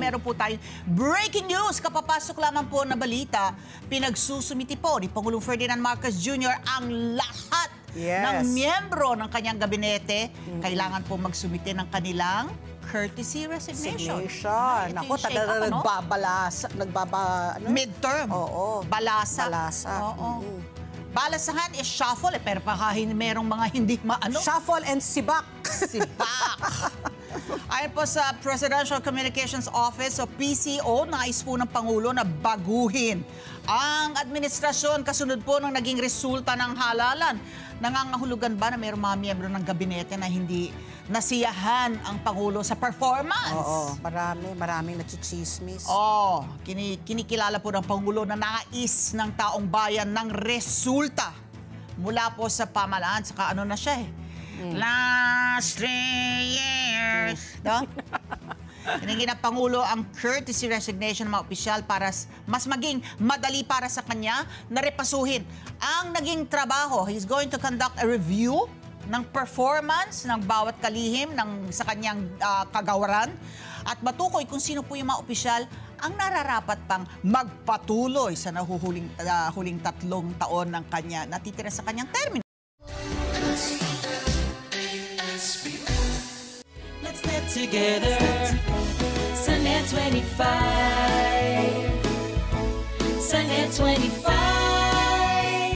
meron po tayong breaking news. Kapapasok lamang po na balita, pinagsusumiti po ni Pangulong Ferdinand Marcos Jr. ang lahat ng miyembro ng kanyang gabinete. Kailangan po magsumite ng kanilang courtesy resignation. Ako, talaga midterm. Oo. Balasa. Oo. Balasahan is shuffle, pero baka merong mga hindi maano. Shuffle and sibak. Sibak. Ayon po sa Presidential Communications Office o PCO, nais po ng Pangulo na baguhin ang administrasyon kasunod po ng naging resulta ng halalan. Nangangahulugan ba na mayroong mga miyembro ng gabinete na hindi nasiyahan ang Pangulo sa performance? Oo, maraming nachichismis. Kinikilala po ng Pangulo na nais ng taong bayan ng resulta mula po sa pamahalaan. Saka ano na siya last 3 years. No? Hiningi ng Pangulo ang courtesy resignation ng mga opisyal para mas maging madali para sa kanya na repasuhin ang naging trabaho. He's going to conduct a review ng performance ng bawat kalihim sa kanyang kagawaran at matukoy kung sino po yung mga opisyal ang nararapat pang magpatuloy sa huling 3 taon ng kanya natitira sa kanyang termino. Let's get together, Sunday 25, Sunday 25.